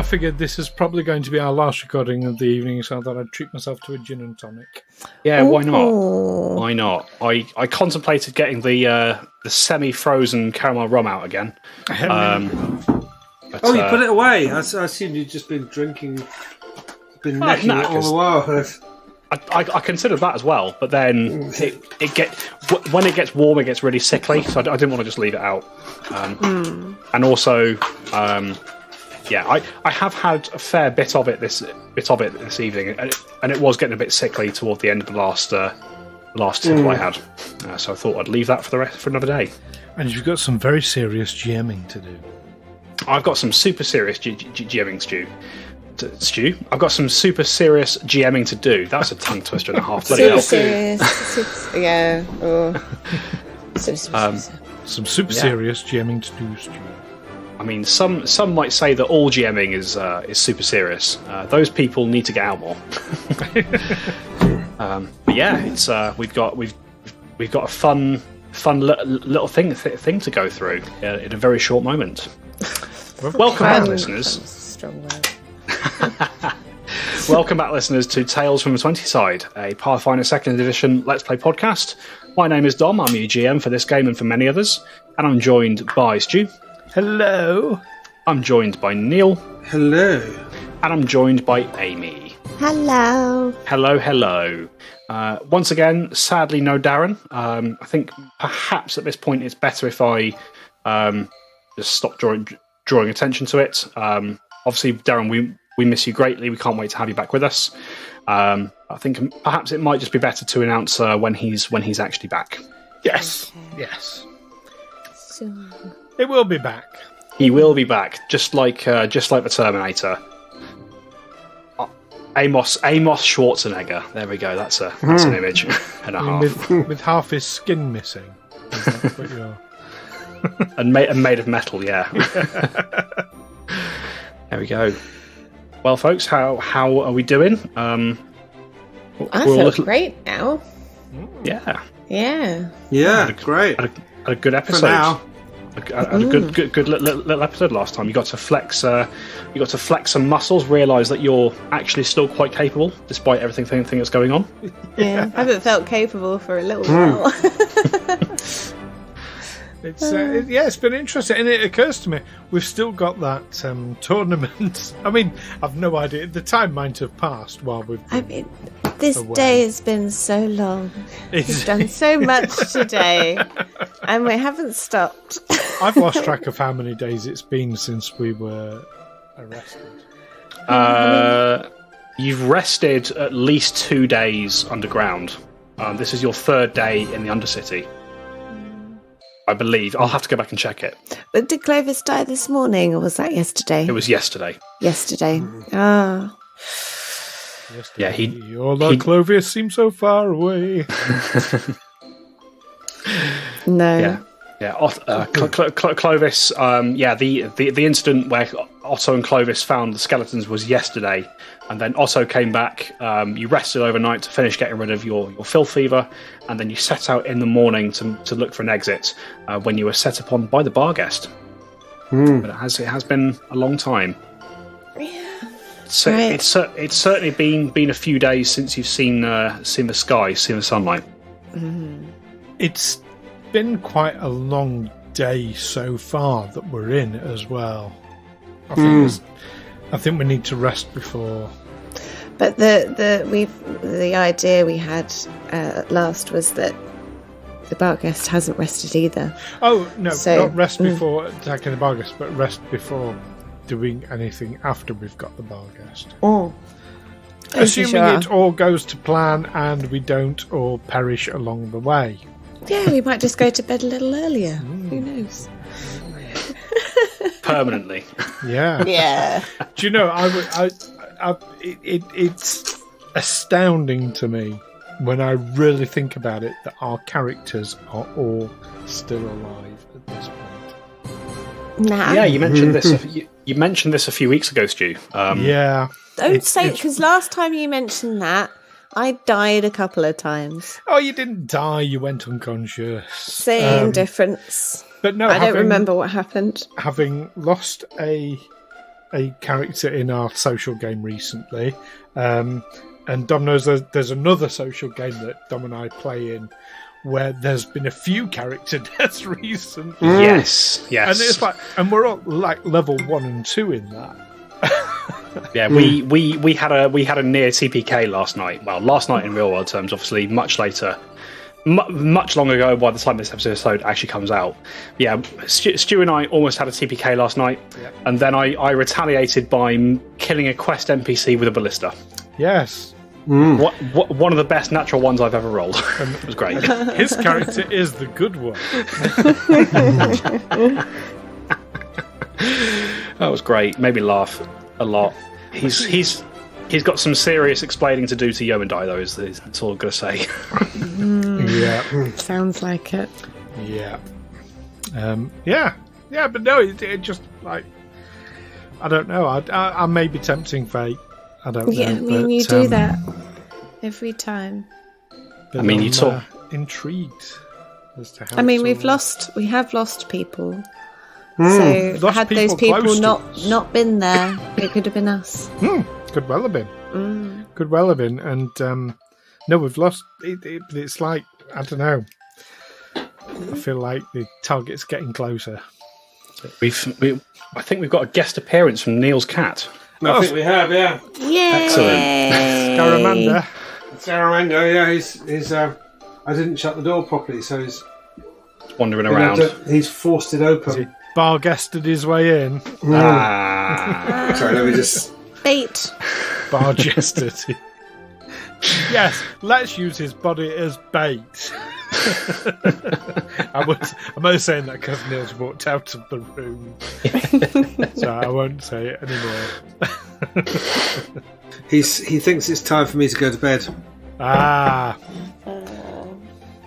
figured this is probably going to be our last recording of the evening, so I thought I'd treat myself to a gin and tonic. Yeah, why not? Why not? I contemplated getting the semi-frozen caramel rum out again. But, you put it away. I assumed you'd just been drinking, been necking it all the while. I considered that as well, but then when it gets warm, it gets really sickly, so I didn't want to just leave it out. And also, I have had a fair bit of it this evening, and it was getting a bit sickly toward the end of the last tip I had. So I thought I'd leave that for another day. And you've got some very serious GMing to do. I've got some super serious GMing, Stu. I've got some super serious GMing to do. That's a tongue twister and a half. Super serious. Yeah. Some super serious GMing to do, Stu. I mean, some might say that all GMing is super serious. Those people need to get out more. But yeah, it's we've got a fun little thing to go through in a very short moment. Welcome back, listeners. Strong word. Welcome back, listeners, to Tales from the 20 Side, a Pathfinder 2nd Edition Let's Play podcast. My name is Dom, I'm your GM for this game and for many others, and I'm joined by Stu. Hello. I'm joined by Neil. Hello. And I'm joined by Amy. Hello. Hello. Once again, sadly, no Darren. I think perhaps at this point it's better if I just stop drawing attention to it. Obviously, Darren, we miss you greatly. We can't wait to have you back with us. I think perhaps it might just be better to announce when he's actually back. Yes. Yes. Soon. It will be back. He will be back, just like the Terminator. Amos Schwarzenegger. There we go. That's an image and a half. With half his skin missing. Is that what you're... and made of metal. Yeah. There we go. Well, folks, how are we doing? I feel great now. Yeah. Yeah, great. Had a good episode. For now. Had a good little episode last time. You got to flex some muscles. Realise that you're actually still quite capable, despite everything that's going on. Yeah, I haven't felt capable for a little while. It's been interesting, and it occurs to me we've still got that tournament. I mean, I've no idea. The time might have passed while we've been this away. day has been so long. We've done so much today, and we haven't stopped. I've lost track of how many days it's been since we were arrested. You've rested at least 2 days underground. This is your 3rd day in the Undercity. I believe. I'll have to go back and check it. But did Clovis die this morning, or was that yesterday? It was yesterday. Yesterday. Ah. Yesterday. Yeah, although Clovis seems so far away. No. Yeah. Clovis. The incident where Otto and Clovis found the skeletons was yesterday, and then Otto came back. You rested overnight to finish getting rid of your filth fever, and then you set out in the morning to look for an exit when you were set upon by the Barghest. But it has been a long time. Yeah. So right. It's certainly been a few days since you've seen the sky, seen the sunlight. It's been quite a long day so far that we're in as well. I think we need to rest before. But the idea we had last was that the Barghest hasn't rested either. Oh no, not rest before attacking the Barghest, but rest before doing anything after we've got the Barghest. Assuming it all goes to plan and we don't all perish along the way. Yeah, we might just go to bed a little earlier. Who knows? Permanently. Yeah. Yeah. Do you know, it's astounding to me when I really think about it that our characters are all still alive at this point. Nah. Yeah, you mentioned this. You mentioned this a few weeks ago, Stu. Yeah. Don't say it, because last time you mentioned that, I died a couple of times. Oh, you didn't die. You went unconscious. Same difference. But no, I don't remember what happened. Having lost a a character in our social game recently, and Dom knows there's another social game that Dom and I play in where there's been a few character deaths recently. Yes. And it's like, and we're all like level 1 and 2 in that. Yeah, we had a near TPK last night. Well, last night in real world terms, obviously, much later, much long ago. By the time this episode actually comes out, yeah, Stu and I almost had a TPK last night, and then I retaliated by killing a quest NPC with a ballista. Yes. One of the best natural ones I've ever rolled. It was great. His character is the good one. That was great. Made me laugh a lot. He's got some serious explaining to do to Yomandai, though. That's all I'm gonna say. Yeah, sounds like it. Yeah, yeah. But no, it just like I don't know. I may be tempting fate. I don't know. Yeah, I mean, you do that every time. I mean, you talk intrigued as to how. I mean, we have lost people. So had those people not been there, it could have been us. Could well have been. Could well have been. And no, we've lost. It's like I don't know. I feel like the target's getting closer. I think we've got a guest appearance from Neil's cat. I think we have, yeah. Yay! Excellent. Scaramanga, yeah. He's. I didn't shut the door properly, so he's wandering around. He's forced it open. Bargheested his way in. Sorry, let me just. Bait. Bargheested. Yes, let's use his body as bait. I'm only saying that because Neil's walked out of the room. So I won't say it anymore. He thinks it's time for me to go to bed.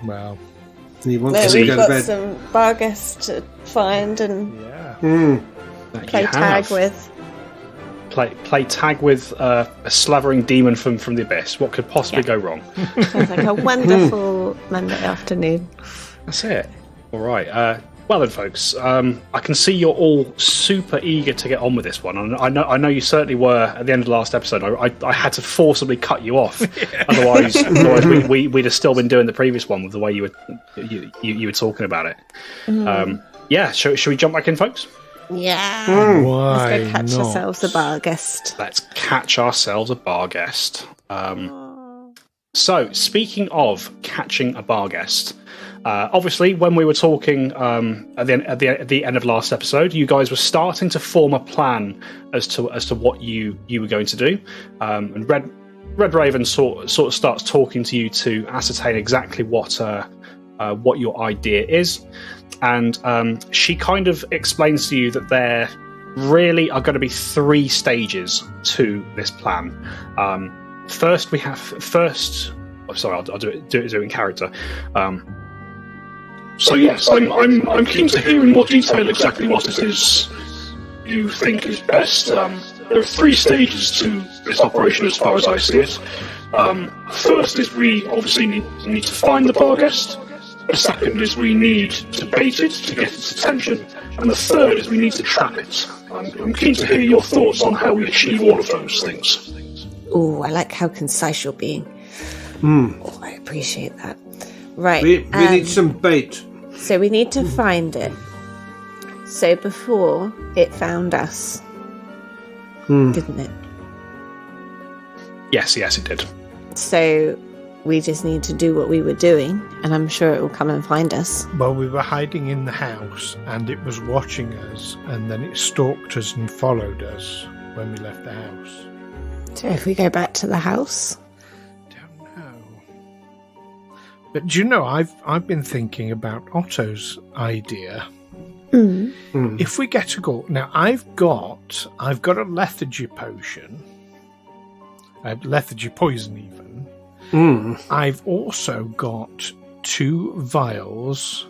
Well. He wants to go to bed. We've got some Barghest to find and play tag with. Play tag with a slavering demon from the abyss. What could possibly go wrong? Sounds like a wonderful Monday afternoon. That's it. All right. Well then, folks, I can see you're all super eager to get on with this one, and I know you certainly were at the end of the last episode. I had to forcibly cut you off, otherwise we'd have still been doing the previous one with the way you were talking about it. Yeah, should we jump back in, folks? Yeah. Why Let's go catch ourselves a Barghest. Let's catch ourselves a Barghest. So, speaking of catching a Barghest, obviously, when we were talking at the end of last episode, you guys were starting to form a plan as to what you were going to do, and Red Raven sort of starts talking to you to ascertain exactly what your idea is, and she kind of explains to you that there really are going to be 3 stages to this plan. First, I'll do it in character. So yes, I'm keen to hear in more detail exactly what it is you think is best. There are 3 stages to this operation as far as I see it. First is we obviously need to find the Barghest. The second is we need to bait it to get its attention. And the third is we need to trap it. I'm keen to hear your thoughts on how we achieve all of those things. Oh, I like how concise you're being. Oh, I appreciate that. Right. We need some bait. So we need to find it. So before it found us, didn't it? Yes, it did. So we just need to do what we were doing, and I'm sure it will come and find us. Well, we were hiding in the house, and it was watching us, and then it stalked us and followed us when we left the house. So if we go back to the house? Don't know. But do you know, I've been thinking about Otto's idea. If we get a goal... Now, I've got a lethargy potion. Lethargy poison, even. I've also got 2 vials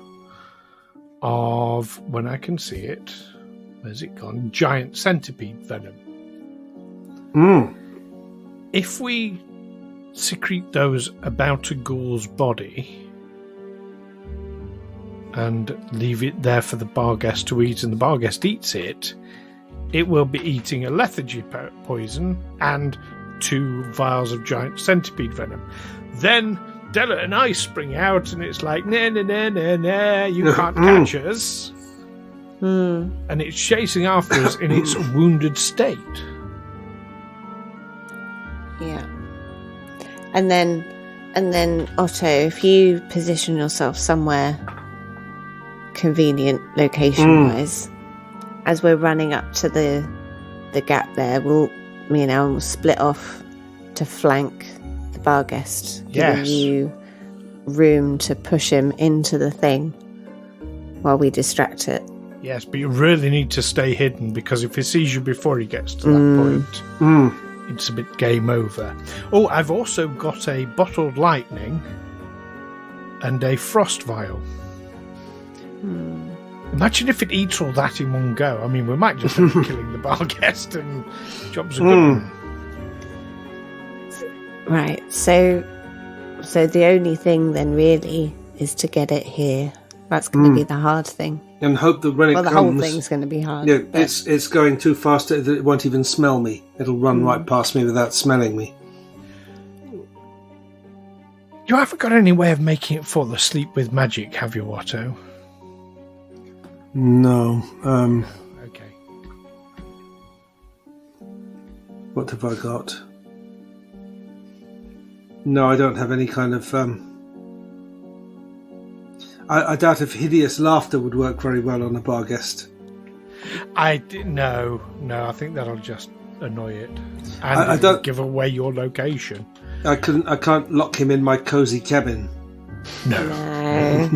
of, when I can see it, where's it gone? Giant centipede venom. If we secrete those about a ghoul's body and leave it there for the Barghest to eat, and the Barghest eats it, it will be eating a lethargy poison and 2 vials of giant centipede venom. Then Dela and I spring out, and it's like, nah, you can't catch us. And it's chasing after us in its wounded state. Yeah. And then Otto, if you position yourself somewhere convenient location-wise, as we're running up to the gap there, me and Alwyn will split off to flank the Barghest, giving you room to push him into the thing while we distract it. Yes, but you really need to stay hidden, because if he sees you before he gets to that point, it's a bit game over. Oh, I've also got a bottled lightning and a frost vial. Imagine if it eats all that in one go. I mean, we might just end up killing the Barghest and jobs are good. Right, so the only thing then really is to get it here. That's going to be the hard thing. And hope that when it comes... the whole thing's going to be hard. Yeah, it's going too fast that it won't even smell me. It'll run right past me without smelling me. You haven't got any way of making it fall asleep with magic, have you, Otto? No. Okay. What have I got? No, I don't have any kind of... I doubt if hideous laughter would work very well on a Barghest. No, I think that'll just annoy it. And I don't give away your location. I can't lock him in my cozy cabin. No.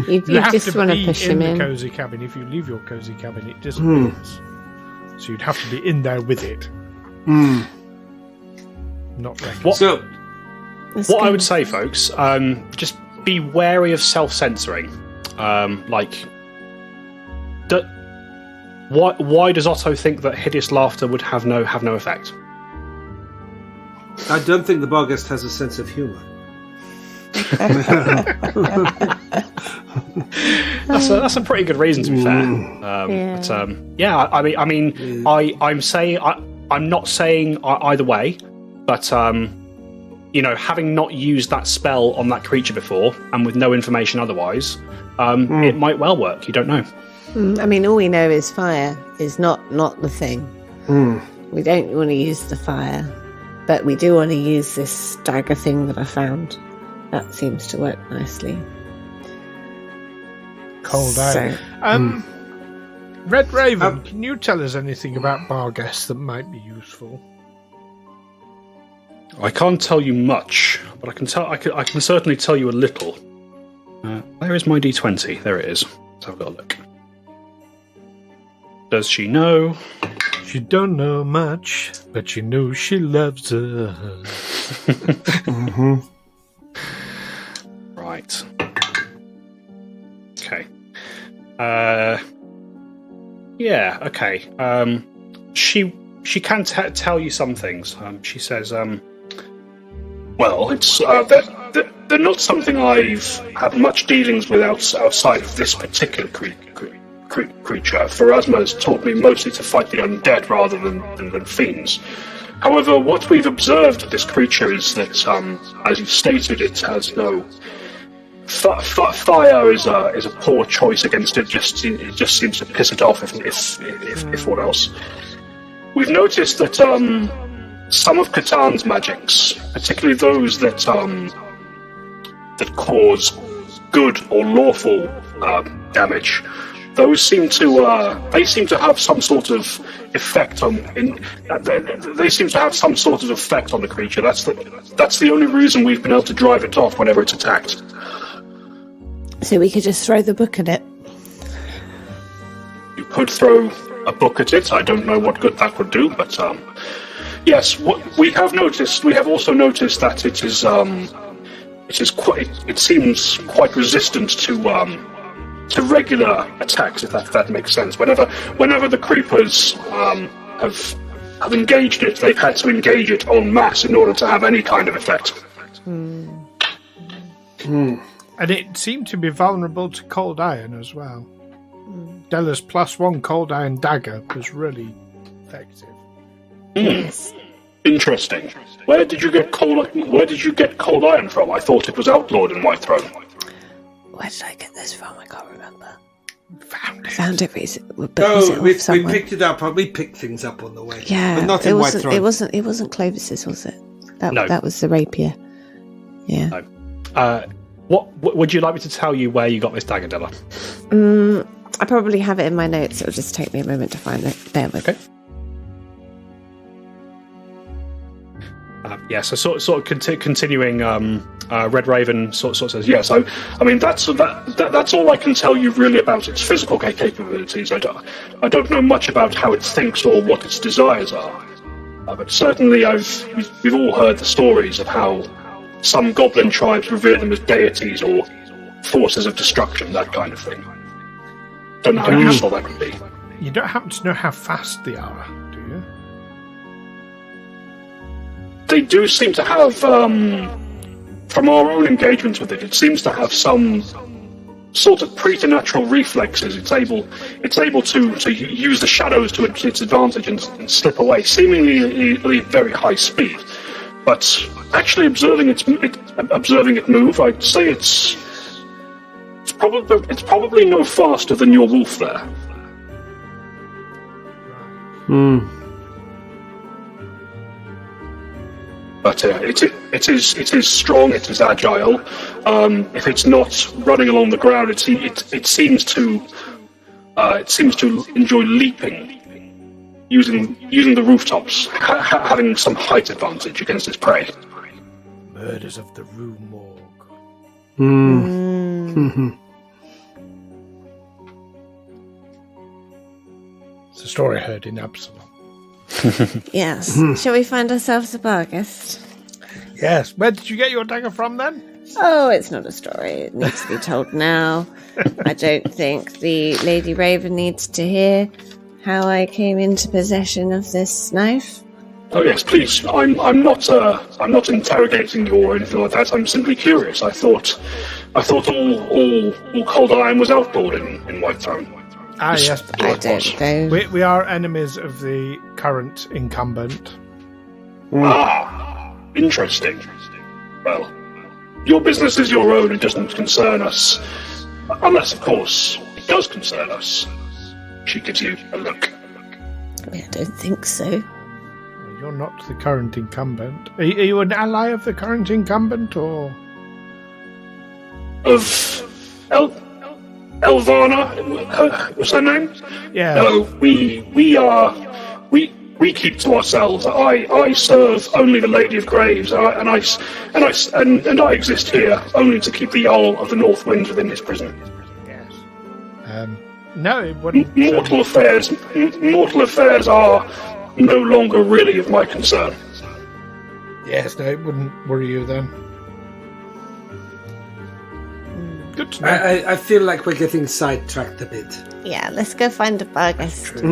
You just want to push him in. The cozy cabin. If you leave your cozy cabin, it disappears. So you'd have to be in there with it. Not what I would say, folks, just be wary of self-censoring. Why does Otto think that hideous laughter would have no effect? I don't think the Barghest has a sense of humour. That's a pretty good reason, to be fair. I'm not saying either way, but having not used that spell on that creature before and with no information otherwise, it might well work. You don't know. I mean, all we know is fire is not the thing. We don't want to use the fire, but we do want to use this dagger thing that I found. That seems to work nicely. Cold eye. Red Raven, can you tell us anything about Barghest that might be useful? I can't tell you much, but I can certainly tell you a little. Where is my D20? There it is. Let's have a look. Does she know? She don't know much, but she knows she loves her. Right. Okay. Yeah. Okay. She can tell you some things. She says, well, it's they're not something I've had much dealings with outside of this particular creature. Pharasma has taught me mostly to fight the undead rather than fiends. However, what we've observed of this creature is that, as you stated, it has no... Fire is a poor choice against it. It just seems to piss it off, if what else. We've noticed that some of Cthulhu's magics, particularly those that cause good or lawful damage, those seem to have some sort of effect on. They seem to have some sort of effect on the creature. That's the only reason we've been able to drive it off whenever it's attacked. So we could just throw the book at it. You could throw a book at it. I don't know what good that would do, but yes, we have also noticed that it seems quite resistant to regular attacks, if that makes sense. Whenever the creepers have engaged it, they've had to engage it en masse in order to have any kind of effect. And it seemed to be vulnerable to cold iron as well. Dela's +1 cold iron dagger was really effective. Yes. Interesting. Where did you get cold iron from? I thought it was outlawed in Whitethrone. Where did I get this from? I can't remember. Found it. We picked it up. We picked things up on the way. Yeah, but not in Whitethrone. It wasn't Clovis's, was it? No. That was the rapier. Yeah. No. What would you like me to tell you where you got this dagger, Dela? I probably have it in my notes. It'll just take me a moment to find it. Bear with me. Yeah, so sort of continuing. Red Raven sort of says, Yes, I mean that's all I can tell you really about its physical capabilities. I don't know much about how it thinks or what its desires are. But certainly we've all heard the stories of how some goblin tribes revere them as deities or forces of destruction, that kind of thing. Don't know how useful that could be. You don't happen to know how fast they are, do you? They do seem to have, from our own engagement with it, it seems to have some sort of preternatural reflexes. It's able to use the shadows to its advantage and slip away, seemingly at very high speed. But actually observing it move, I'd say it's probably no faster than your wolf there. But it is strong. It is agile. If it's not running along the ground, it seems to enjoy leaping, using the rooftops, having some height advantage against its prey. Murders of the Rue Morgue. It's a story I heard in Absalom. Yes. Shall we find ourselves a Barghest? Yes. Where did you get your dagger from then? Oh, it's not a story. It needs to be told now. I don't think the Lady Raven needs to hear how I came into possession of this knife. Oh yes, please. I'm not interrogating you or anything like that. I'm simply curious. I thought all cold iron was outlawed in Whitethrone. Ah, yes. I don't know. We are enemies of the current incumbent. Ah, interesting. Well, your business is your own. It doesn't concern us. Unless, of course, it does concern us. She gives you a look. I don't think so. Well, you're not the current incumbent. Are you an ally of the current incumbent, or...? Of... Elvana? What's her name? Yeah. No, we keep to ourselves. I serve only the Lady of Graves, and I exist here only to keep the Jarl of the North Winds within his prison. Yes. No, it wouldn't. Mortal affairs are no longer really of my concern. Yes, no, it wouldn't worry you then. Good to know. I feel like we're getting sidetracked a bit. Yeah, let's go find a Barghest.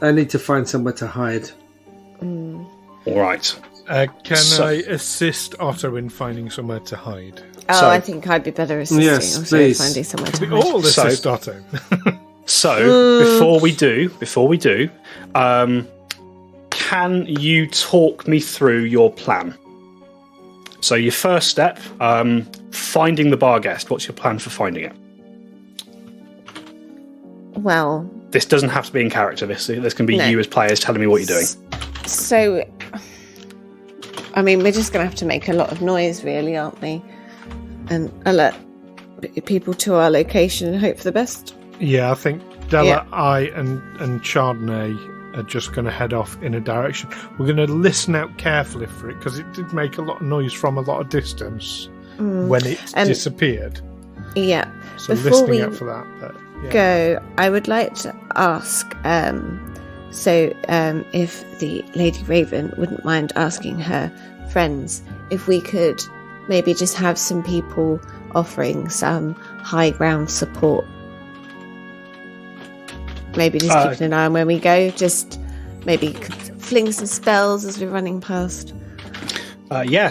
I need to find somewhere to hide. All right. Can I assist Otto in finding somewhere to hide? Oh, I think I'd be better assisting. Yes, also please. Finding somewhere to We hide. all assist Otto. So before we do, can you talk me through your plan? So your first step, finding the Barghest. What's your plan for finding it? Well, this doesn't have to be in character. This can be you as players telling me what you're doing. So, I mean, we're just going to have to make a lot of noise, really, aren't we? And alert people to our location and hope for the best. Yeah, I think Dela, I, and Chardonnay are just going to head off in a direction. We're going to listen out carefully for it, because it did make a lot of noise from a lot of distance when it disappeared. Yeah. So Before listening we out for that. But, yeah. go, I would like to ask, if the Lady Raven wouldn't mind asking her friends if we could maybe just have some people offering some high ground support. Maybe just keeping an eye on when we go. Just maybe fling some spells as we're running past.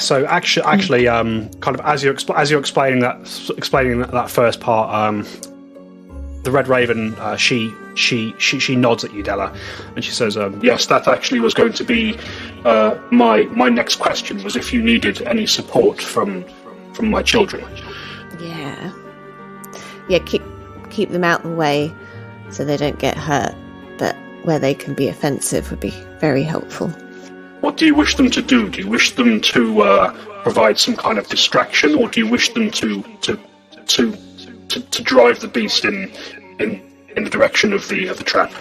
So actually, kind of as you're explaining that first part, the Red Raven, she she nods at you, Dela, and she says, "Yes, that actually was going to be my next question. Was if you needed any support from my children." Yeah. Keep them out of the way so they don't get hurt. But where they can be offensive would be very helpful. What do you wish them to do? Do you wish them to provide some kind of distraction, or do you wish them to drive the beast in the direction of the trap?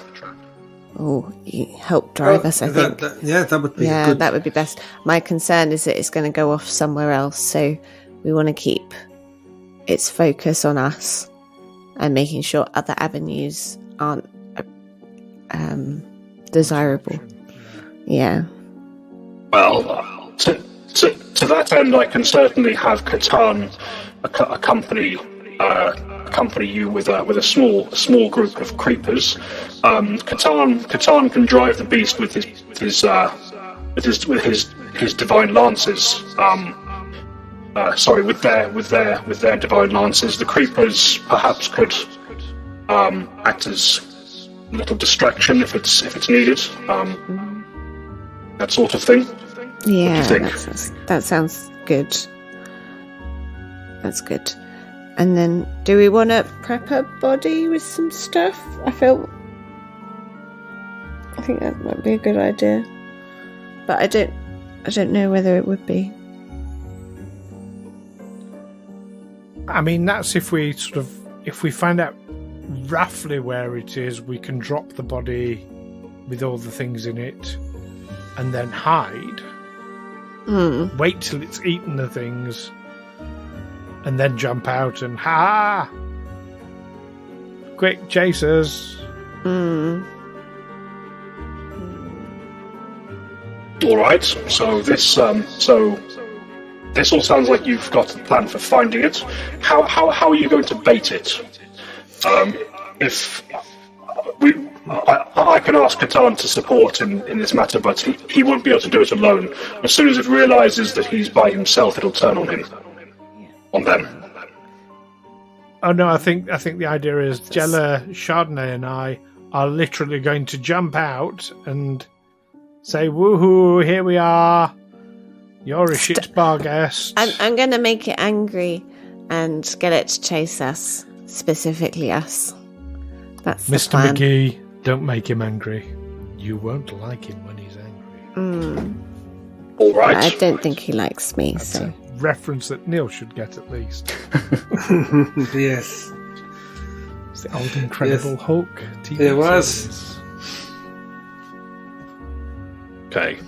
Oh, help drive us, I think. That would be good. good. That would be best. My concern is that it's going to go off somewhere else, so we want to keep its focus on us and making sure other avenues aren't desirable. Yeah. Well, to that end, I can certainly have Catan accompany you with a small group of creepers. Catan can drive the beast with his divine lances. With their divine lances. The creepers perhaps could act as a little distraction if it's needed. That sort of thing. Yeah, that sounds good. That's good. And then, do we want to prep her body with some stuff? I think that might be a good idea, but I don't know whether it would be. I mean, that's if we find out roughly where it is, we can drop the body with all the things in it, and then hide. Wait till it's eaten the things, and then jump out and quick chasers. All right. So this all sounds like you've got a plan for finding it. How are you going to bait it? I can ask Catan to support in this matter, but he won't be able to do it alone. As soon as it realizes that he's by himself, it'll turn on him. On them. Oh no, I think the idea is Dela, Chardonnay and I are literally going to jump out and say, "Woohoo, here we are. You're a shit Barghest." I'm going to make it angry and get it to chase us, specifically us. That's the Mr. plan. McGee, don't make him angry. You won't like him when he's angry. All right. I don't think he likes me, That's so... a reference that Neil should get at least. Yes. It's the old Incredible Hulk TV It was. series. Okay.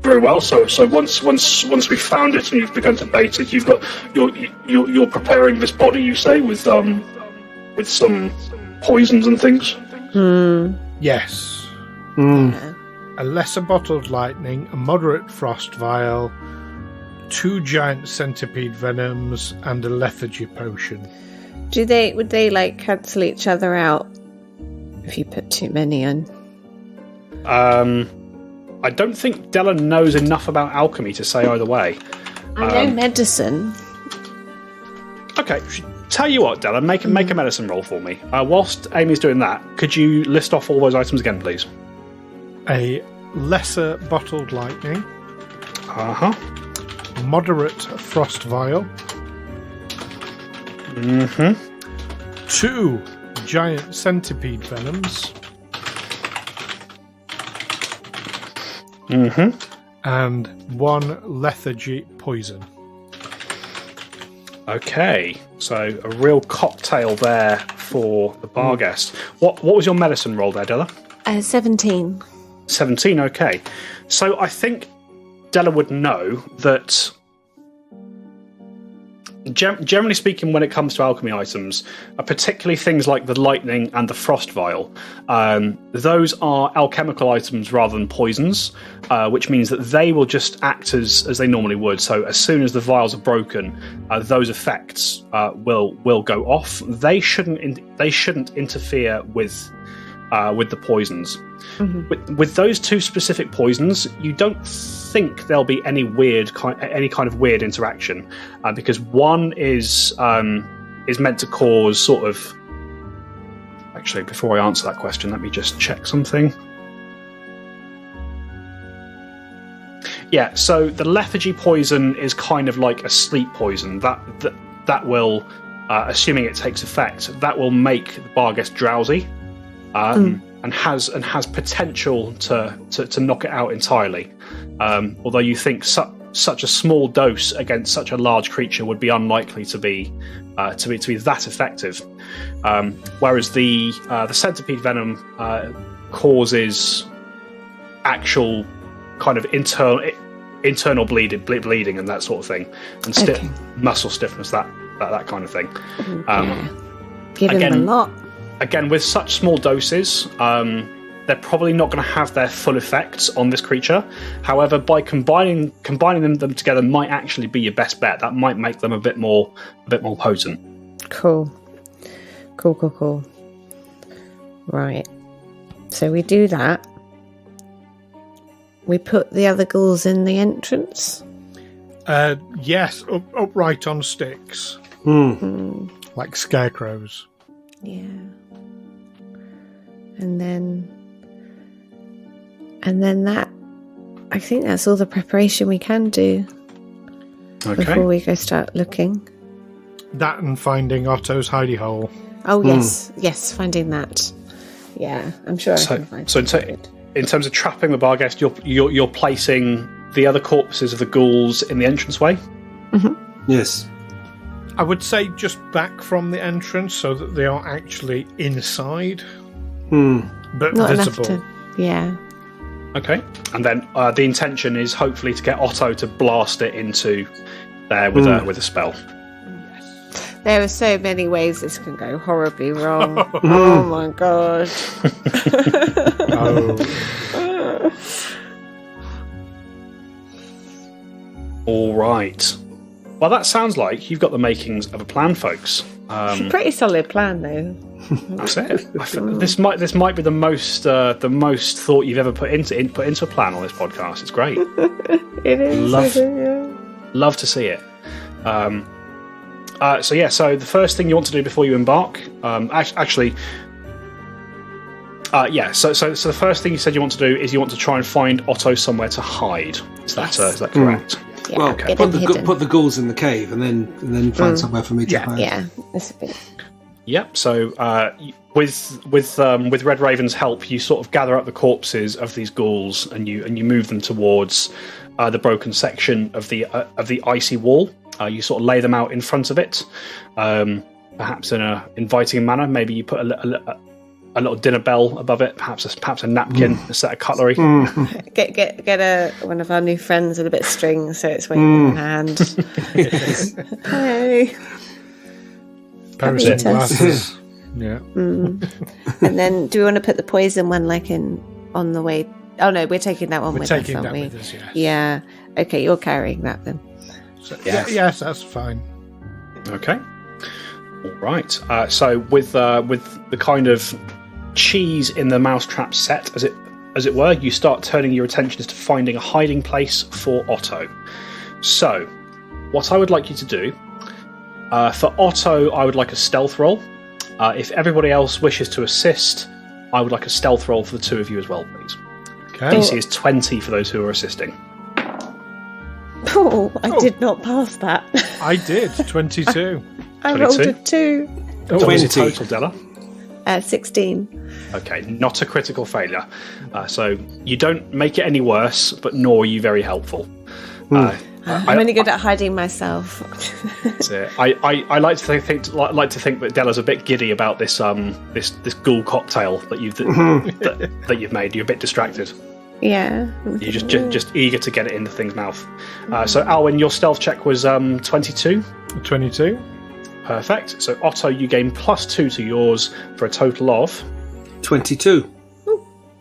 Very well. So once we found it and you've begun to bait it, you're preparing this body, you say, with some poisons and things. Yes. Yeah. A lesser bottled lightning, a moderate frost vial, 2 giant centipede venoms, and a lethargy potion. Would they like cancel each other out if you put too many in? I don't think Dela knows enough about alchemy to say either way. I know medicine. Okay, tell you what, Dela, make a medicine roll for me. Whilst Amy's doing that, could you list off all those items again, please? A lesser bottled lightning, moderate frost vial, 2 giant centipede venoms, and 1 lethargy poison. Okay, so a real cocktail there for the Barghest. What was your medicine roll there, Dela? 17. 17, okay. So I think Dela would know that, generally speaking, when it comes to alchemy items, particularly things like the lightning and the frost vial, those are alchemical items rather than poisons, which means that they will just act as they normally would. So as soon as the vials are broken, those effects will go off. They shouldn't interfere with the poisons. With those 2 specific poisons, you don't think there'll be any kind of weird interaction, because one is meant to cause sort of Actually, before I answer that question, let me just check something. Yeah, so the lethargy poison is kind of like a sleep poison. That will, assuming it takes effect, that will make the Barghest drowsy, and has potential to knock it out entirely. Although you think such a small dose against such a large creature would be unlikely to be that effective. Whereas the centipede venom causes actual kind of internal bleeding and that sort of thing, and muscle stiffness, that kind of thing. Give him a lot. Again, with such small doses, they're probably not going to have their full effects on this creature. However, by combining them together might actually be your best bet. That might make them a bit more potent. Cool. Right. So we do that. We put the other ghouls in the entrance. Yes, upright on sticks, like scarecrows. Yeah. And then that, I think that's all the preparation we can do before we go start looking. That and finding Otto's hidey hole. Oh, yes, finding that. Yeah, I'm sure I can find it. In terms of trapping the Barghest, you're placing the other corpses of the ghouls in the entranceway? Mm-hmm. Yes. I would say just back from the entrance so that they are actually inside. But not visible. enough to, yeah. Okay. And then the intention is hopefully to get Otto to blast it into there with a spell. There are so many ways this can go horribly wrong. Oh my god. All right. Well, that sounds like you've got the makings of a plan, folks. Pretty solid plan, though. That's it. This might be the most thought you've ever put into a plan on this podcast. It's great. It is. Love to see it. So the first thing you want to do before you embark, So the first thing you said you want to do is you want to try and find Otto somewhere to hide. Is that correct? Yeah, well, put the ghouls in the cave and then find somewhere for me to hide. Yeah, that's a bit. Yep. So with Red Raven's help, you sort of gather up the corpses of these ghouls and you move them towards the broken section of the icy wall. You sort of lay them out in front of it, perhaps in an inviting manner. Maybe you put a little dinner bell above it, perhaps a napkin, a set of cutlery. Get one of our new friends with a bit of string, so it's waving in hand. Hey, glasses. Yeah. And then, do we want to put the poison one on the way? Oh no, we're taking that one with us, aren't we? With us, yes. Yeah. Okay, you're carrying that then. So, yes, that's fine. Okay. All right. So with the kind of cheese in the mousetrap set, as it were, you start turning your attention to finding a hiding place for Otto. So, what I would like you to do for Otto, I would like a stealth roll. If everybody else wishes to assist, I would like a stealth roll for the two of you as well, please. Okay. DC is 20 for those who are assisting. Oh, I did not pass that. I did 22. I rolled a 2. What was your total, Dela? 16. Okay, not a critical failure. So you don't make it any worse, but nor are you very helpful. I'm only good at hiding myself. That's it. I like to think that Dela's a bit giddy about this this ghoul cocktail that you've made. You're a bit distracted. Yeah. You're just eager to get it in the thing's mouth. So Alwyn, your stealth check was 22. 22. Perfect. So Otto, you gain +2 to yours for a total of 22.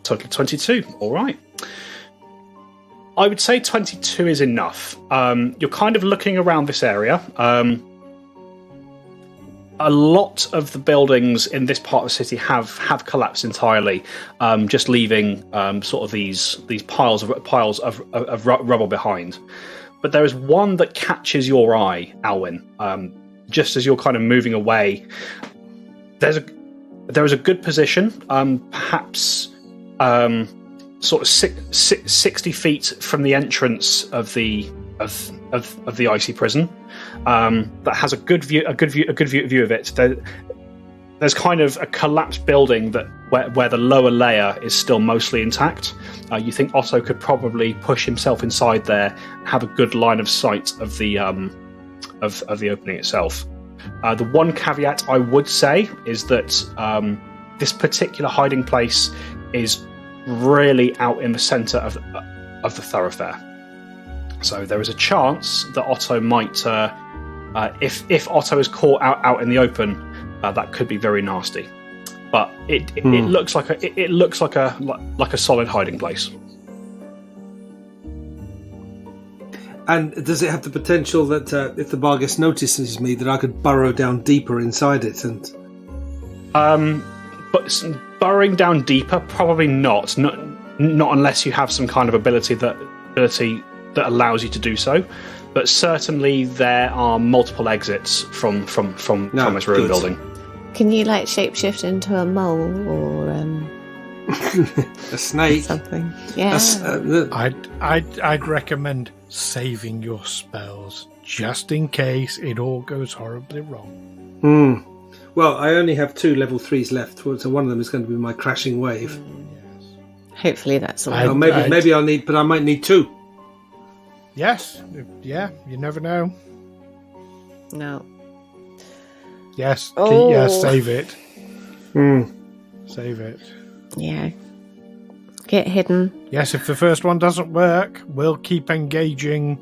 Total 22. All right. I would say 22 is enough. You're kind of looking around this area. A lot of the buildings in this part of the city have collapsed entirely, just leaving sort of these piles of rubble behind. But there is one that catches your eye, Alwyn. Just as you're kind of moving away, there's there is a good position, perhaps sort of 60 feet from the entrance of the icy prison. That has a good view of it. There's kind of a collapsed building that where the lower layer is still mostly intact. You think Otto could probably push himself inside there, and have a good line of sight of the opening itself. The one caveat I would say is that this particular hiding place is really out in the centre of the thoroughfare. So there is a chance that Otto might, if Otto is caught out in the open, that could be very nasty. But it looks like a solid hiding place. And does it have the potential that if the Barghest notices me, that I could burrow down deeper inside it? And but burrowing down deeper, probably not. Not unless you have some kind of ability that allows you to do so. But certainly there are multiple exits from this ruined building. Can you shapeshift into a mole or a snake? Something. Yeah. I'd recommend saving your spells just in case it all goes horribly wrong. Well, I only have 2 level 3s left, so one of them is going to be my crashing wave. Hopefully that's all. Maybe I'll need, but I might need 2. Yes. Yeah. You never know. No. Yes. Oh. Yes. Save it. Save it. Yeah. Get hidden. Yes. If the first one doesn't work, we'll keep engaging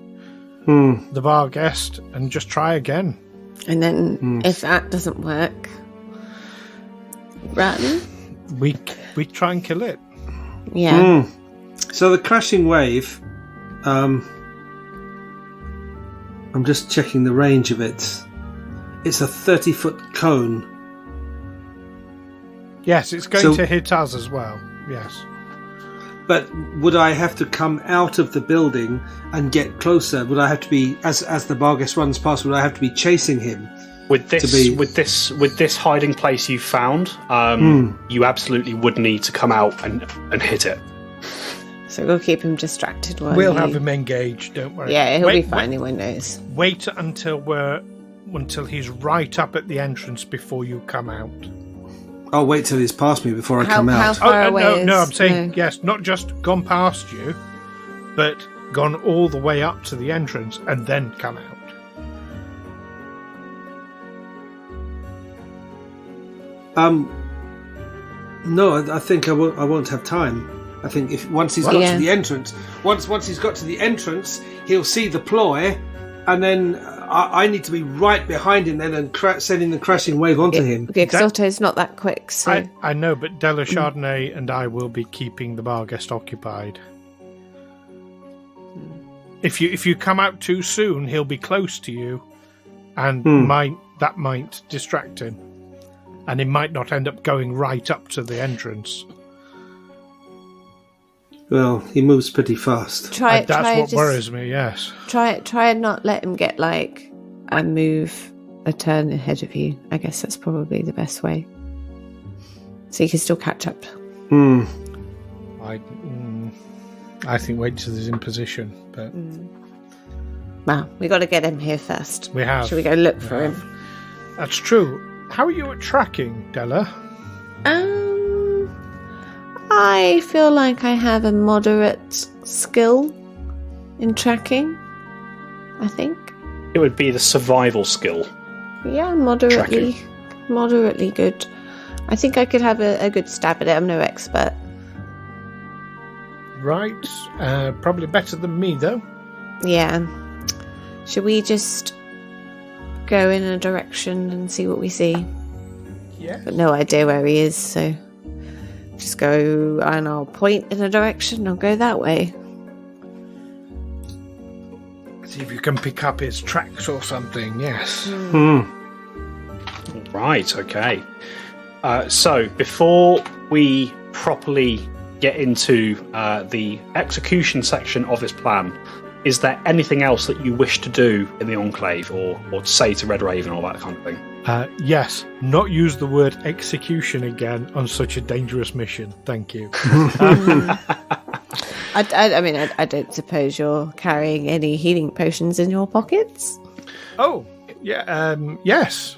the Barghest and just try again. And then if that doesn't work, run. We try and kill it. Yeah. So the crashing wave. I'm just checking the range of it. It's a 30-foot cone. Yes, it's going to hit us as well. Yes. But would I have to come out of the building and get closer? Would I have to be, as the Barghest runs past, would I have to be chasing him? With this hiding place you found, you absolutely would need to come out and hit it. So we'll keep him distracted while we'll have him engaged. Don't worry. Yeah, he'll be fine. He won't notice. Wait until he's right up at the entrance before you come out. I'll wait till he's past me before I come out. How far away? No, I'm saying yes, not just gone past you, but gone all the way up to the entrance and then come out. No, I think I won't have time. I think once he's got to the entrance, once he's got to the entrance, he'll see the ploy, and then I need to be right behind him then and sending the crashing wave onto him. Okay, because Otto's not that quick. So I know, but Dela, Chardonnay and I will be keeping the Barghest occupied. If you come out too soon, he'll be close to you, and that might distract him, and he might not end up going right up to the entrance. Well, he moves pretty fast. That's what worries me, yes. Try and not let him get a move, a turn ahead of you. I guess that's probably the best way. So you can still catch up. I think wait till he's in position. But Well, we got to get him here first. We have. Should we go look for him? That's true. How are you at tracking, Dela? I feel like I have a moderate skill in tracking, I think. It would be the survival skill. Yeah, moderately good. I think I could have a good stab at it. I'm no expert. Right. Probably better than me, though. Yeah. Should we just go in a direction and see what we see? Yeah. But no idea where he is, so just go and I'll point in a direction. I'll go that way. See if you can pick up his tracks or something. Yes. Right. Okay. So before we properly get into the execution section of this plan, is there anything else that you wish to do in the Enclave, or to say to Red Raven, or that kind of thing? Yes, not use the word execution again on such a dangerous mission. Thank you. I don't suppose you're carrying any healing potions in your pockets? Oh, yeah, yes.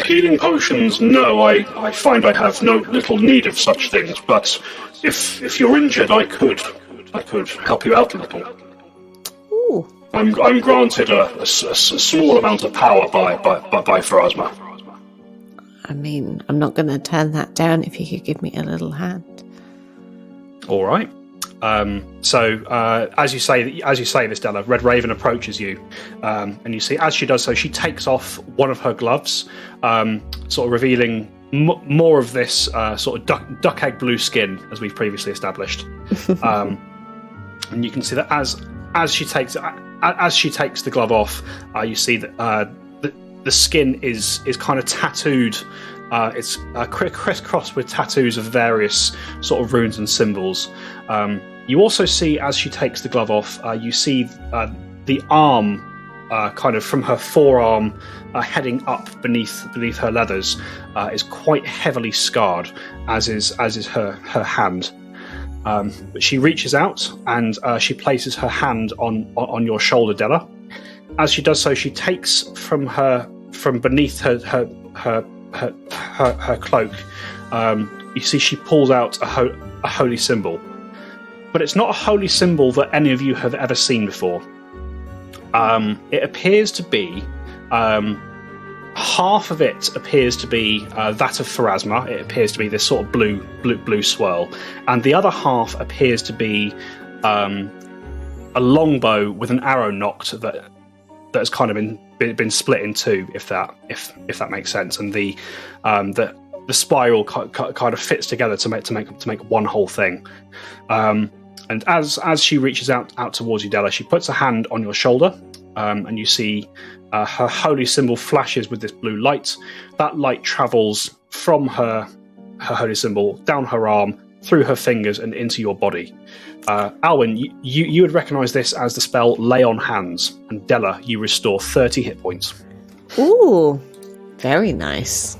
Healing potions? No, I find I have no little need of such things, but if you're injured, I could help you out a little. Ooh. I'm granted a small amount of power by Pharasma. I mean, I'm not going to turn that down if you could give me a little hand. All right. So as you say this, Dela, Red Raven approaches you, and you see as she does so, she takes off one of her gloves, sort of revealing more of this sort of duck egg blue skin, as we've previously established. And you can see that as she takes the glove off, you see that the skin is kind of tattooed. It's crisscrossed with tattoos of various sort of runes and symbols. You also see, as she takes the glove off, you see the arm, kind of from her forearm, heading up beneath her leathers, is quite heavily scarred, as is her hand. But she reaches out and she places her hand on your shoulder, Dela. As she does so, she takes from beneath her cloak. You see, she pulls out a holy symbol, but it's not a holy symbol that any of you have ever seen before. It appears to be half of it appears to be that of Pharasma. It appears to be this sort of blue swirl, and the other half appears to be a longbow with an arrow nocked that has kind of been split in two, if that makes sense, and the spiral kind of fits together to make one whole thing. And as she reaches out towards you, Dela, she puts a hand on your shoulder, and you see her holy symbol flashes with this blue light. That light travels from her holy symbol down her arm, through her fingers, and into your body. Alwyn, you would recognise this as the spell Lay on Hands, and Dela, you restore 30 hit points. Ooh, very nice.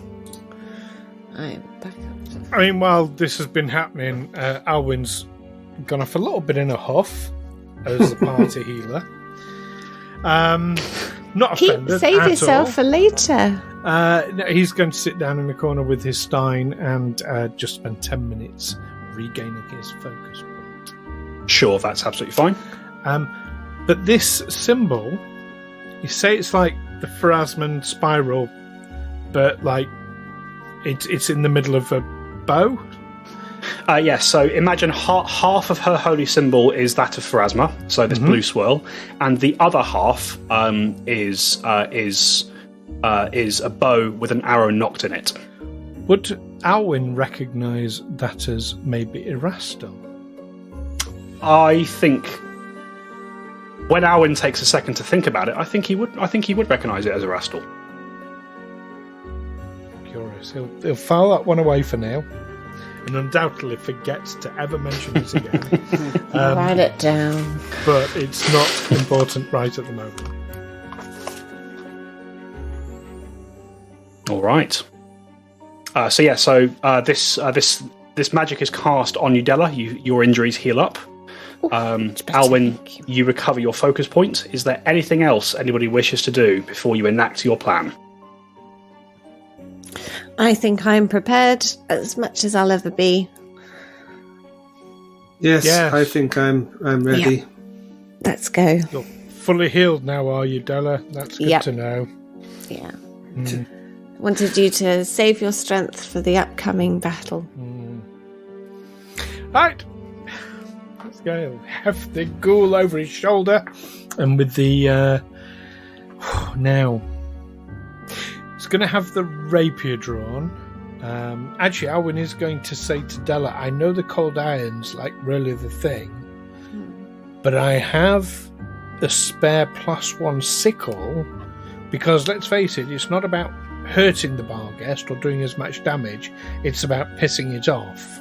I'm back up. I mean, while this has been happening, Alwyn's gone off a little bit in a huff as a party healer. Not offended. Save yourself for later. No, he's going to sit down in the corner with his stein and just spend 10 minutes regaining his focus point. Sure, that's absolutely fine. But this symbol, you say it's like the Pharasman spiral, but like it's in the middle of a bow. Yes, so imagine half of her holy symbol is that of Pharasma, so this blue swirl, and the other half is a bow with an arrow nocked in it. Would Alwyn recognise that as maybe Erastil? I think when Alwyn takes a second to think about it, I think he would recognise it as Erastil. Curious. He'll file that one away for now, and undoubtedly forgets to ever mention it again. Write it down. But it's not important right at the moment. All right. This magic is cast on you, Dela. Your injuries heal up. Alwyn, you recover your focus point. Is there anything else anybody wishes to do before you enact your plan? I think I'm prepared as much as I'll ever be. Yes. I think I'm ready. Yeah. Let's go. You're fully healed now, are you, Dela? That's good to know. Yeah. Wanted you to save your strength for the upcoming battle. Right. Let's go. Heft the ghoul over his shoulder, and with the now he's going to have the rapier drawn. Actually, Alwyn is going to say to Dela, I know the cold iron's like really the thing, but I have a spare +1 sickle, because let's face it, it's not about hurting the Barghest or doing as much damage, it's about pissing it off.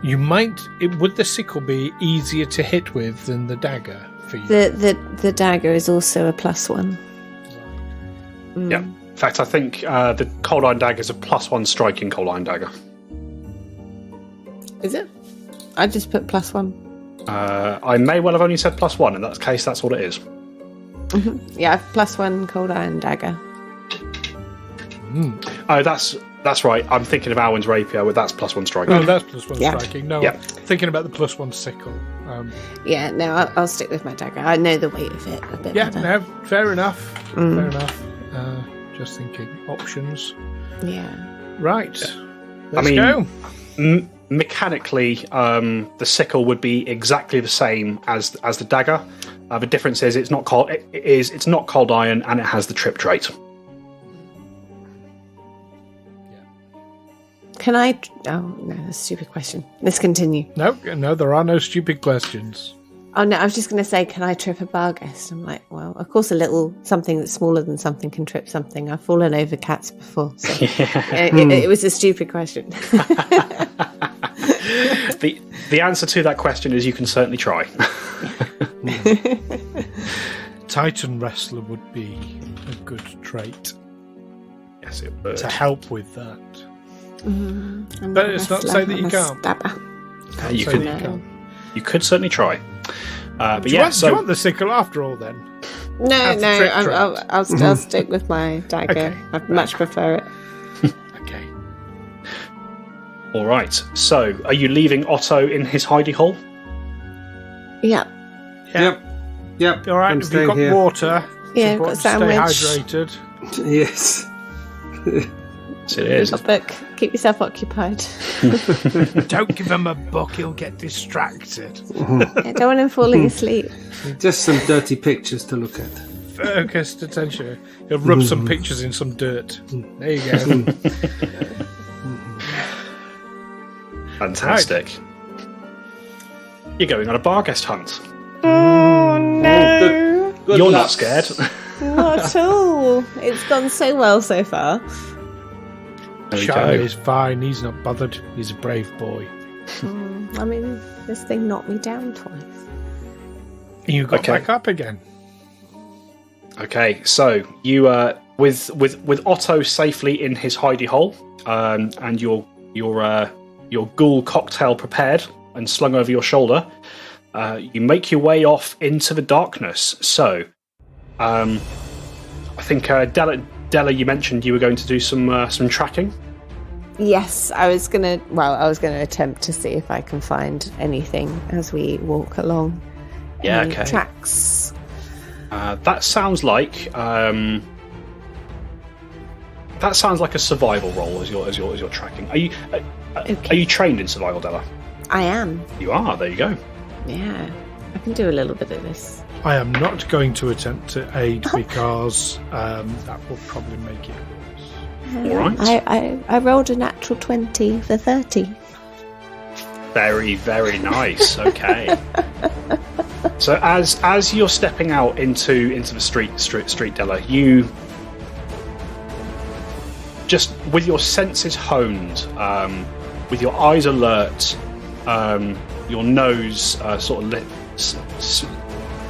You might. Would the sickle be easier to hit with than the dagger for you? The dagger is also a +1. Yeah. In fact, I think the cold iron dagger is a +1 striking cold iron dagger. Is it? I just put +1. I may well have only said +1. In that case, that's what it is. Mm-hmm. Yeah, +1 cold iron dagger. Oh, that's right. I'm thinking of Alwyn's rapier, but that's +1 striking. Oh, that's +1 striking. No, yeah. I'm thinking about the +1 sickle. Yeah, no, I'll stick with my dagger. I know the weight of it a bit better. Yeah, no, fair enough. Fair enough. Just thinking options. Yeah. Right. Let's go. Mechanically, the sickle would be exactly the same as the dagger. The difference is it's not cold iron, and it has the trip trait. Can I? Oh no, that's a stupid question. Let's continue. No, there are no stupid questions. Oh no, I was just going to say, can I trip a Barghest? I'm like, well, of course, a little something that's smaller than something can trip something. I've fallen over cats before, so it was a stupid question. The answer to that question is you can certainly try. Titan wrestler would be a good trait. Yes, it would. To help with that. But it's not to say that you can't. You could certainly try. But do you want the sickle after all then? No, I'll stick with my dagger. Okay. I much prefer it. Okay. All right. So, are you leaving Otto in his hidey hole? Yeah. Yep. All right. Have you got water? Yeah, I've got a sandwich. Stay hydrated. Yes. Yes, it is. A book. Keep yourself occupied. Don't give him a book; he'll get distracted. I don't want him falling asleep. Just some dirty pictures to look at. Focused attention. He'll rub some pictures in some dirt. There you go. Fantastic. Right. You're going on a Barghest hunt. Oh no! Good You're luck. not scared. Not at all. It's gone so well so far. Charlie is fine. He's not bothered. He's a brave boy. I mean, this thing knocked me down twice. You got back up again. Okay, so you with Otto safely in his hidey hole, and your ghoul cocktail prepared and slung over your shoulder, you make your way off into the darkness. So, I think Dela, you mentioned you were going to do some tracking. Yes, I was gonna attempt to see if I can find anything as we walk along. Yeah, Any okay. Tracks. That sounds like a survival role as you're tracking. Are you trained in survival, Dela? I am. You are. There you go. Yeah, I can do a little bit of this. I am not going to attempt to aid because that will probably make it worse. All right. I rolled a natural 20 for 30. Very, very nice. Okay. So as you're stepping out into the street, Dela, you just with your senses honed, with your eyes alert, your nose sort of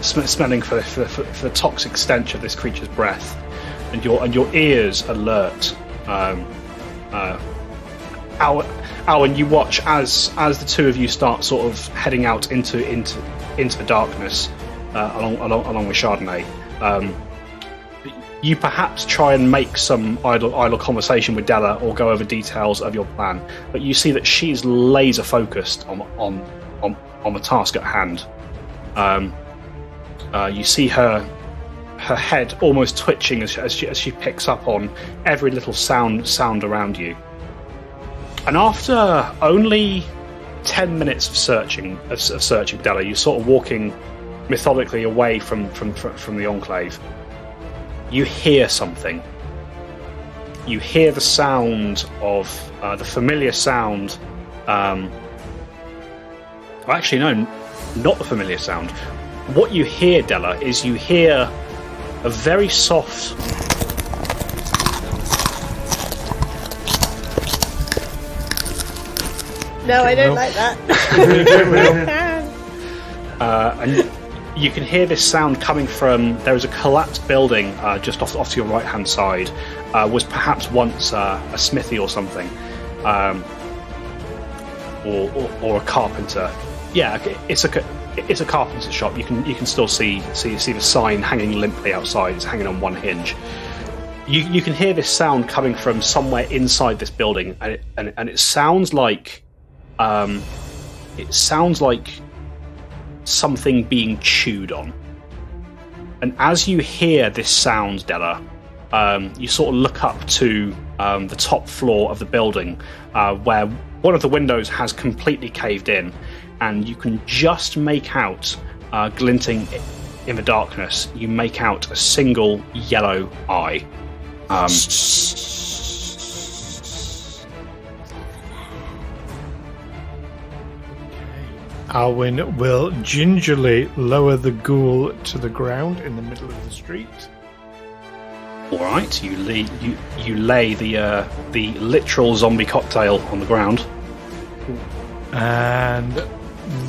smelling for the toxic stench of this creature's breath, and your ears alert. Alwyn, you watch as the two of you start sort of heading out into the darkness along with Chardonnay. You perhaps try and make some idle conversation with Dela or go over details of your plan, but you see that she's laser focused on the task at hand. You see her head almost twitching as she picks up on every little sound around you. And after only 10 minutes of searching, Dela, you're sort of walking methodically away from the Enclave. You hear something. You hear the sound of the familiar sound. Actually, no, not the familiar sound. What you hear, Dela, is you hear a very soft No, I don't like that. And you can hear this sound coming from. There is a collapsed building just off to your right-hand side. Was perhaps once a smithy or something, or a carpenter. Yeah, it's a carpenter's shop. You can still see the sign hanging limply outside. It's hanging on one hinge. You can hear this sound coming from somewhere inside this building, and it sounds like something being chewed on. And as you hear this sound, Dela, you sort of look up to the top floor of the building, where one of the windows has completely caved in, and you can just make out, glinting in the darkness, you make out a single yellow eye. Alwyn will gingerly lower the ghoul to the ground in the middle of the street. All right, you lay the literal zombie cocktail on the ground, and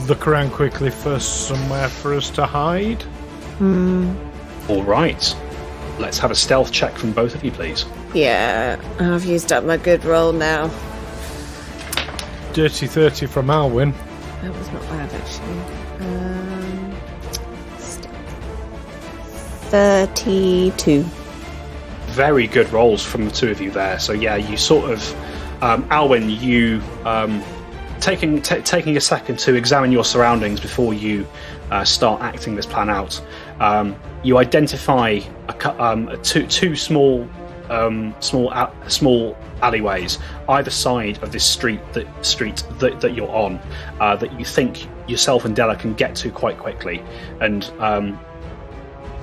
look around quickly for somewhere for us to hide. All right, let's have a stealth check from both of you, please. Yeah, I've used up my good roll now. Dirty 30 from Alwyn. That was not bad, actually. 32. Very good rolls from the two of you there. So yeah, you sort of, Alwyn, you taking a second to examine your surroundings before you start acting this plan out. You identify two small alleyways either side of this street that you're on, that you think yourself and Dela can get to quite quickly, and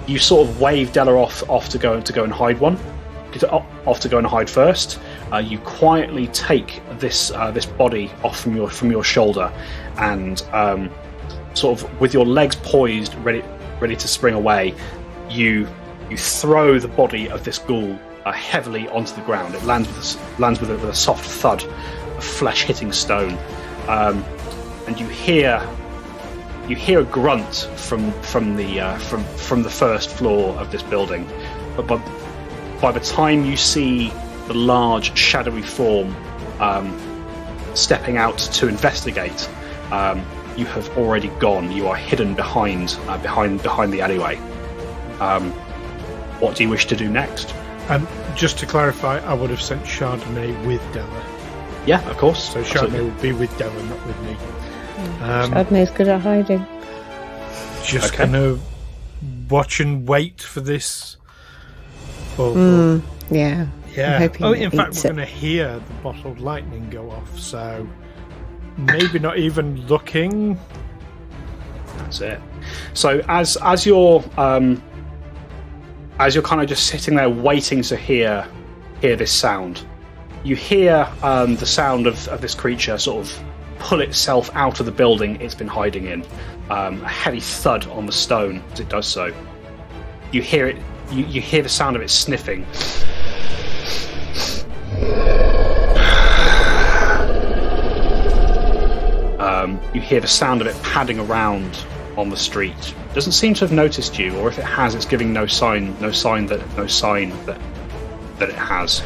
you sort of wave Dela off to go and hide first. You quietly take this body off from your shoulder, and sort of with your legs poised, ready to spring away, you throw the body of this ghoul heavily onto the ground. It lands with a soft thud of flesh hitting stone, and you hear a grunt from the first floor of this building. But by the time you see the large shadowy form stepping out to investigate, you have already gone. You are hidden behind the alleyway. What do you wish to do next? Just to clarify, I would have sent Chardonnay with Dela. Yeah, of course. So Chardonnay would be with Dela, not with me. Chardonnay's good at hiding. Just gonna watch and wait for this. Yeah. Oh, in fact, we're gonna hear the bottled lightning go off. So maybe not even looking. That's it. So as you're kind of just sitting there waiting to hear this sound, you hear the sound of this creature sort of pull itself out of the building it's been hiding in. A heavy thud on the stone as it does so. You hear it. You hear the sound of it sniffing. You hear the sound of it padding around on the street. Doesn't seem to have noticed you, or if it has, it's giving no sign that it has.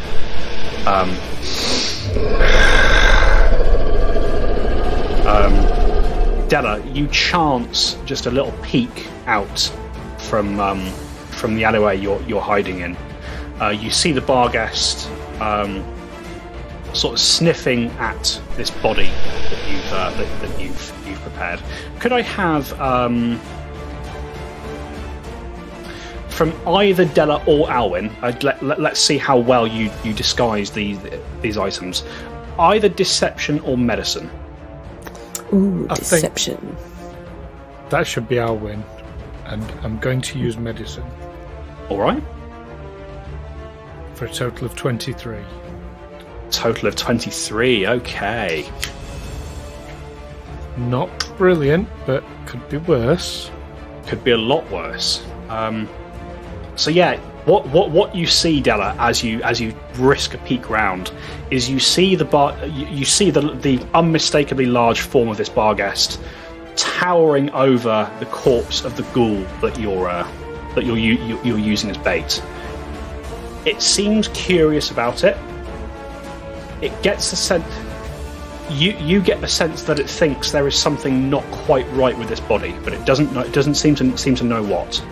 Dela, you chance just a little peek out from the alleyway you're hiding in. You see the Barghest sort of sniffing at this body that you've prepared. Could I have from either Dela or Alwyn? Let's see how well you disguise these items. Either deception or medicine. Ooh, deception. That should be Alwyn, and I'm going to use medicine. All right. For a total of 23. Total of 23. Okay. Not brilliant, but could be worse. Could be a lot worse. So yeah, What you see, Dela, as you risk a peek round, is you see the unmistakably large form of this Barghest towering over the corpse of the ghoul that you're using as bait. It seems curious about it. It gets the sense. You get the sense that it thinks there is something not quite right with this body, but it doesn't seem to know what.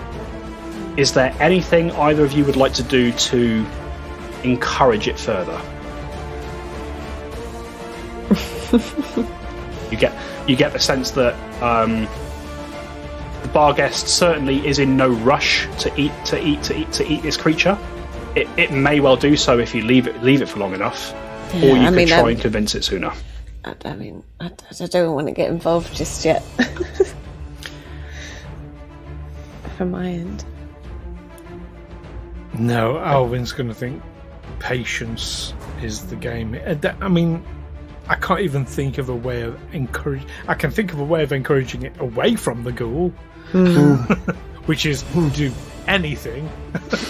Is there anything either of you would like to do to encourage it further? You get the sense that the Barghest certainly is in no rush to eat this creature. It may well do so if you leave it for long enough, or you could try and convince it sooner. I don't want to get involved just yet. From my end. No, Alwyn's going to think patience is the game. I mean, I can't even think of a way of encouraging... I can think of a way of encouraging it away from the ghoul, which is do anything.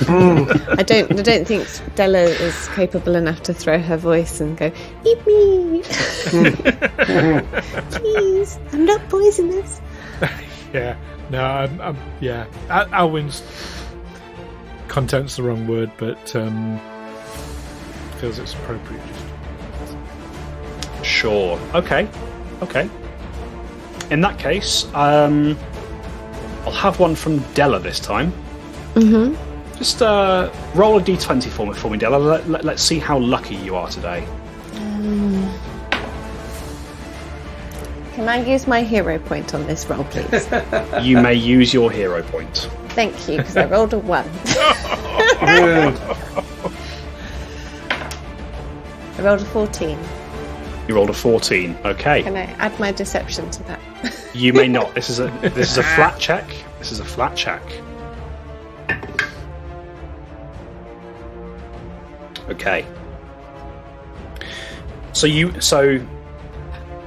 I don't think Dela is capable enough to throw her voice and go, eat me! Please, I'm not poisonous. Yeah, no, I'm yeah. Alwyn's... content's the wrong word, but feels it's appropriate. Sure. Okay. In that case, I'll have one from Dela this time. Mm-hmm. Just roll a d20 for me, Dela. Let's see how lucky you are today. Can I use my hero point on this roll, please? You may use your hero point. Thank you, because I rolled a 1. I rolled a 14. You rolled a 14. Okay. Can I add my deception to that? You may not. This is a flat check. This is a flat check. Okay. So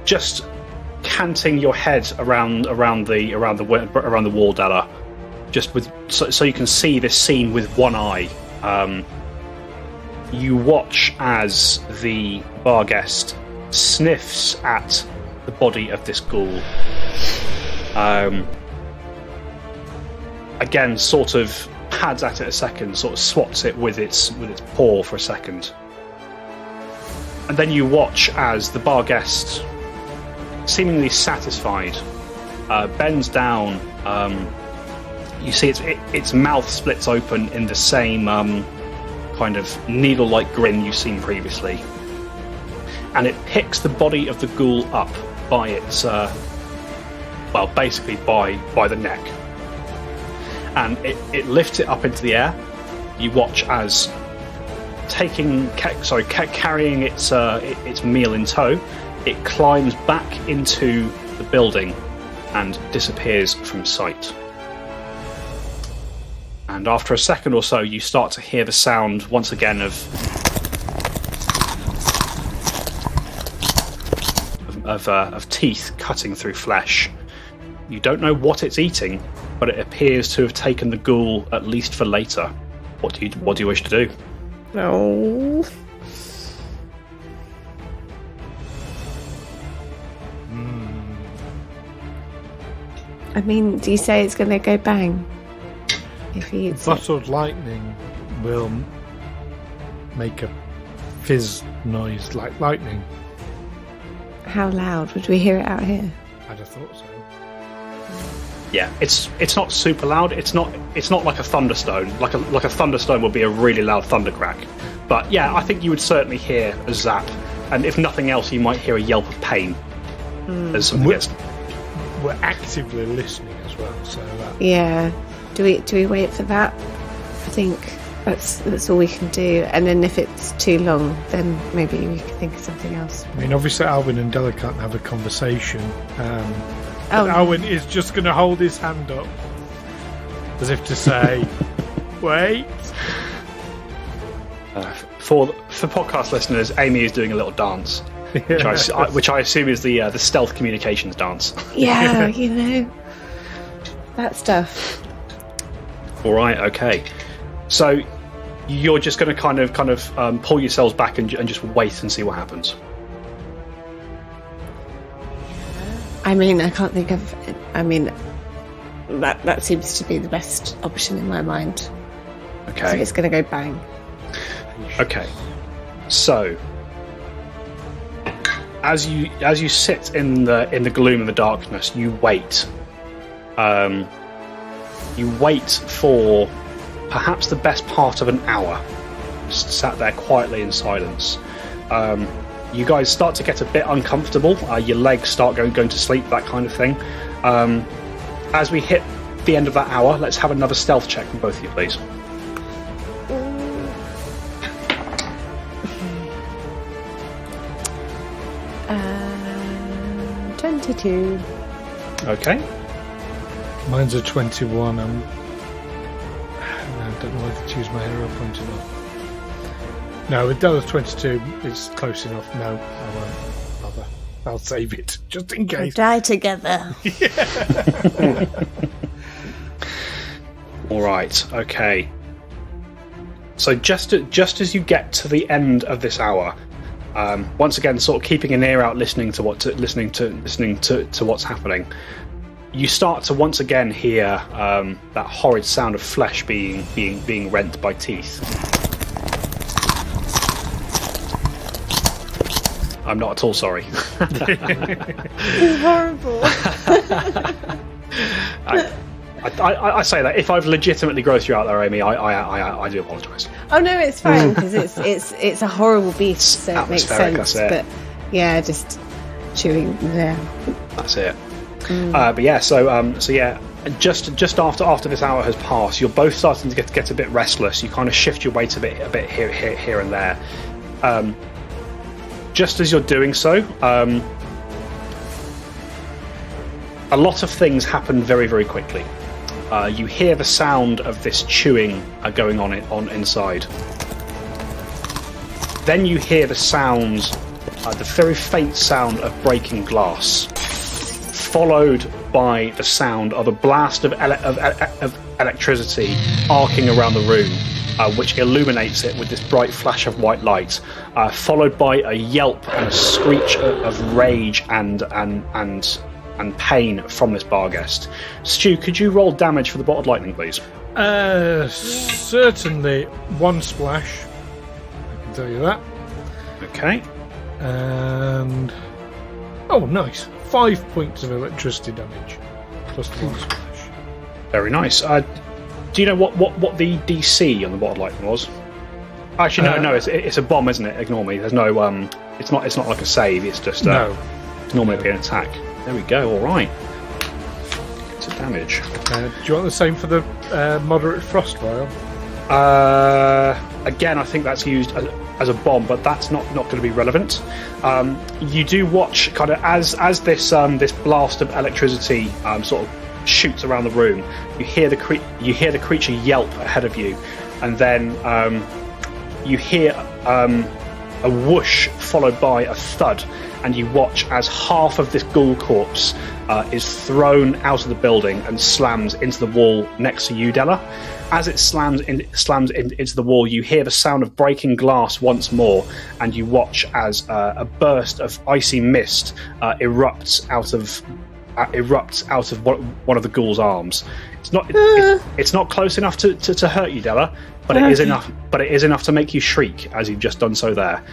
just canting your head around the wall, Dela, just with so you can see this scene with one eye. You watch as the Barghest sniffs at the body of this ghoul. Again, sort of pads at it a second, sort of swats it with its paw for a second. And then you watch as the Barghest, seemingly satisfied, bends down. You see its mouth splits open in the same kind of needle-like grin you've seen previously. And it picks the body of the ghoul up by its, basically by the neck. And it lifts it up into the air. You watch as carrying its meal in tow, it climbs back into the building and disappears from sight. And after a second or so, you start to hear the sound once again of teeth cutting through flesh. You don't know what it's eating, but it appears to have taken the ghoul at least for later. What do you wish to do? No. I mean, do you say it's going to go bang? If he eats bottled lightning will make a fizz noise like lightning. How loud? Would we hear it out here? I'd have thought so. Yeah, it's not super loud. It's not like a thunderstone. Like a thunderstone would be a really loud thundercrack. But yeah, I think you would certainly hear a zap, and if nothing else, you might hear a yelp of pain. As something gets. We're actively listening as well, so. Yeah. Do we wait for that? I think that's all we can do. And then if it's too long, then maybe we can think of something else. I mean, obviously Alwyn and Dela can't have a conversation. Alwyn is just going to hold his hand up as if to say, "Wait." For podcast listeners, Amy is doing a little dance, which I assume is the stealth communications dance. Yeah, that stuff. All right, okay. So you're just going to kind of pull yourselves back and just wait and see what happens. I mean, I can't think of. I mean, that seems to be the best option in my mind. Okay. So it's going to go bang. Okay. So as you sit in the gloom and the darkness, you wait. You wait for perhaps the best part of an hour. Just sat there quietly in silence. You guys start to get a bit uncomfortable. Your legs start going to sleep, that kind of thing. As we hit the end of that hour, let's have another stealth check from both of you, please. 22. Okay. Mine's a 21. I don't know whether to choose my hero point or not. No, with Dela's 22, it's close enough. No, I won't bother. I'll save it, just in case. We'll die together. All right. Okay. So just as you get to the end of this hour, once again, sort of keeping an ear out, listening to what's happening, you start to once again hear that horrid sound of flesh being rent by teeth. I'm not at all sorry. It's horrible. I say that if I've legitimately grossed you out there, Amy, I do apologise. Oh no, it's fine because it's a horrible beast, so it makes sense. But yeah, just chewing. Yeah, that's it. But yeah, so yeah, just after this hour has passed, you're both starting to get a bit restless. You kind of shift your weight a bit here and there. Just as you're doing so, a lot of things happen very, very quickly. You hear the sound of this chewing going on inside. Then you hear the sound, the very faint sound of breaking glass, followed by the sound of a blast of electricity arcing around the room, which illuminates it with this bright flash of white light, followed by a yelp and a screech of rage and pain from this Barghest. Stu, could you roll damage for the bottled lightning, please? Certainly. One splash. I can tell you that. Okay. And oh, nice. 5 points of electricity damage plus one splash. Very nice. Do you know what the DC on the bottled lightning was? Actually, no. It's a bomb, isn't it? Ignore me. There's no. It's not like a save. It's just. No. It's normally be an attack. There we go. All right. It's a damage. Do you want the same for the moderate frost vial? Again, I think that's used as a bomb, but that's not going to be relevant. You do watch kind of as this blast of electricity sort of shoots around the room. You hear the creature yelp ahead of you, and then you hear a whoosh followed by a thud, and you watch as half of this ghoul corpse is thrown out of the building and slams into the wall next to you, Dela. As it slams into the wall, you hear the sound of breaking glass once more, and you watch as a burst of icy mist erupts out of one of the ghoul's arms. It's not close enough to hurt you, Dela, but it is enough. But it is enough to make you shriek, as you've just done so there.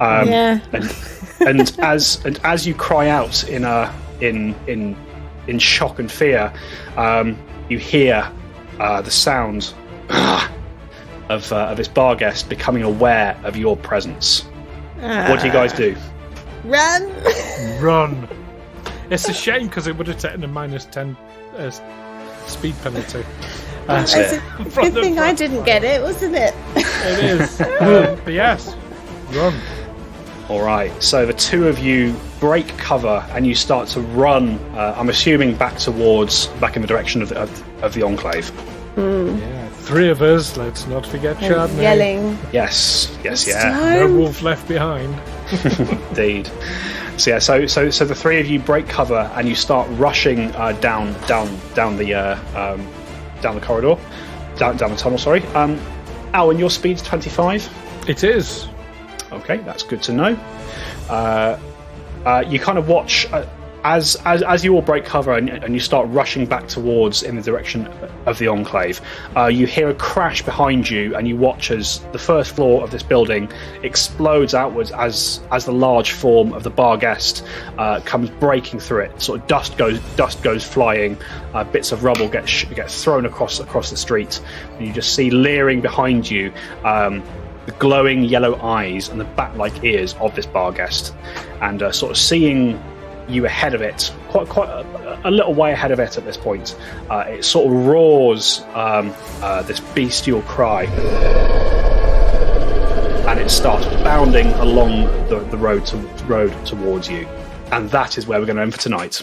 Yeah. And as you cry out in shock and fear, you hear the sound of this Barghest becoming aware of your presence. What do you guys do? Run. It's a shame because it would have taken a -10 speed penalty. That's It's it. a good thing I didn't get it, wasn't it? It is. But yes, run. All right. So the two of you break cover and you start to run. I'm assuming back in the direction of the Enclave. Yeah, 3 of us. Let's not forget Chardonnay. Yelling. Yes. Yeah. No wolf left behind. Indeed. So yeah, so the 3 of you break cover and you start rushing down the corridor, down the tunnel. Sorry. Alwyn, your speed's 25. It is. Okay, that's good to know. You kind of watch as you all break cover and you start rushing back towards in the direction of the Enclave. You hear a crash behind you, and you watch as the first floor of this building explodes outwards as the large form of the Barghest comes breaking through it. Sort of dust goes flying, bits of rubble get thrown across the street, and you just see leering behind you. The glowing yellow eyes and the bat-like ears of this Barghest, and sort of seeing you ahead of it, quite a little way ahead of it at this point. It sort of roars this bestial cry, and it starts bounding along the road towards you. And that is where we're going to end for tonight.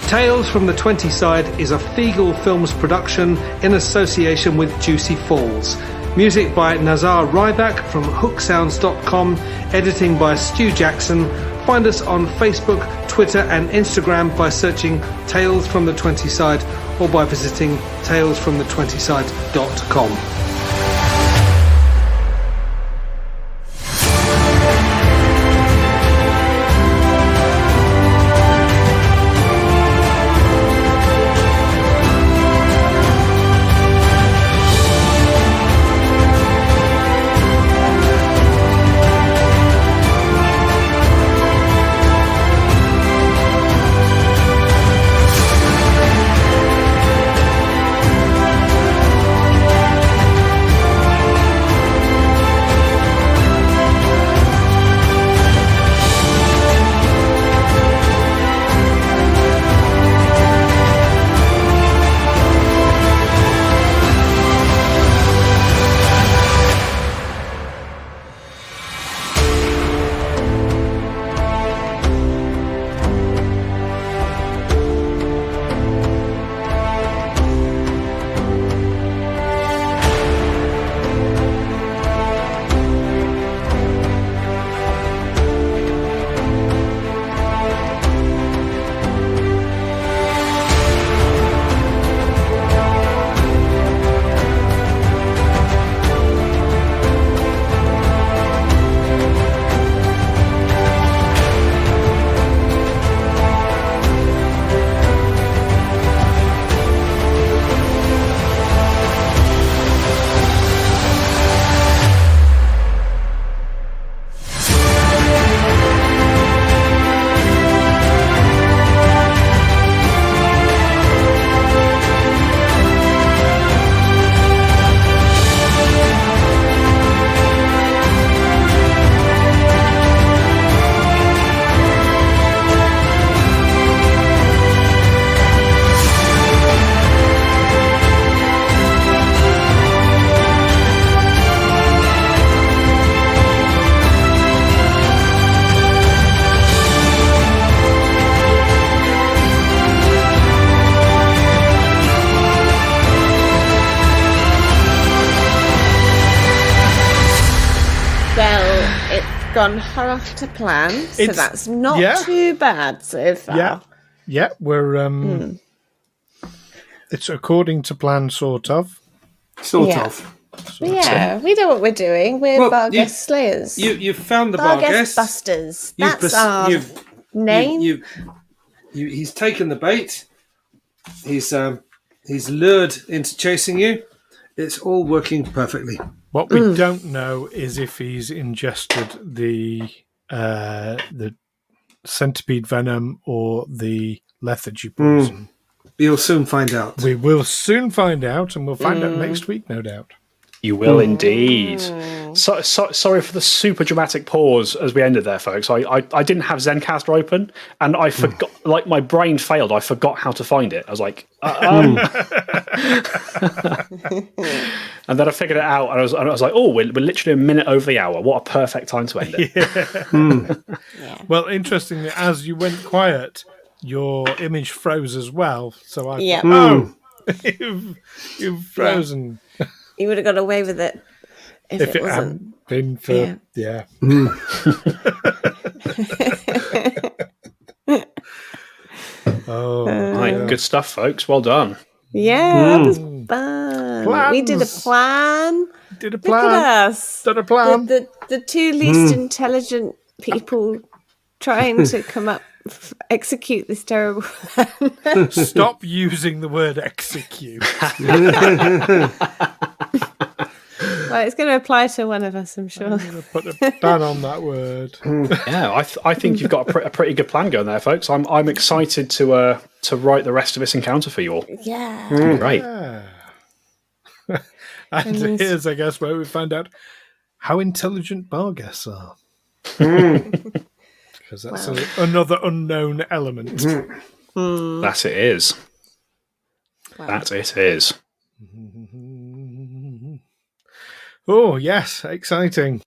Tales from the 20 Side is a Feagle Films production in association with Juicy Falls. Music by Nazar Ryback from hooksounds.com. Editing by Stu Jackson. Find us on Facebook, Twitter and Instagram by searching Tales from the 20 Side or by visiting talesfromthe20side.com. Gone half to plan, so that's not too bad so far. Yeah, we're it's according to plan, sort of. Sort of. Yeah, we know what we're doing. We're Barghest Slayers. You've found the Barghest Busters. That's our name. He's taken the bait. He's lured into chasing you. It's all working perfectly. What we don't know is if he's ingested the centipede venom or the lethargy poison. You'll soon find out. We will soon find out, and we'll find out next week, no doubt. You will indeed. Sorry for the super dramatic pause as we ended there, folks. I didn't have Zencaster open, and I forgot. Like my brain failed. I forgot how to find it. I was like, and then I figured it out, and I was like, oh, we're literally a minute over the hour. What a perfect time to end it. Yeah. Well, interestingly, as you went quiet, your image froze as well. So I thought, you've frozen. Yeah. You would have got away with it if it hadn't been for Right, good stuff, folks. Well done. Yeah, that was fun. Plans. We did a plan. Look at us. Did a plan. The two least intelligent people trying to execute this terrible plan. Stop using the word execute. Well, it's going to apply to one of us, I'm sure. I'm going to put a ban on that word. Yeah, I think you've got a pretty good plan going there, folks. I'm excited to write the rest of this encounter for you all. Yeah. Great. Yeah. And here's, I guess, where we find out how intelligent Barghests are. Because that's another unknown element. That it is. Wow. That it is. Oh, yes, exciting.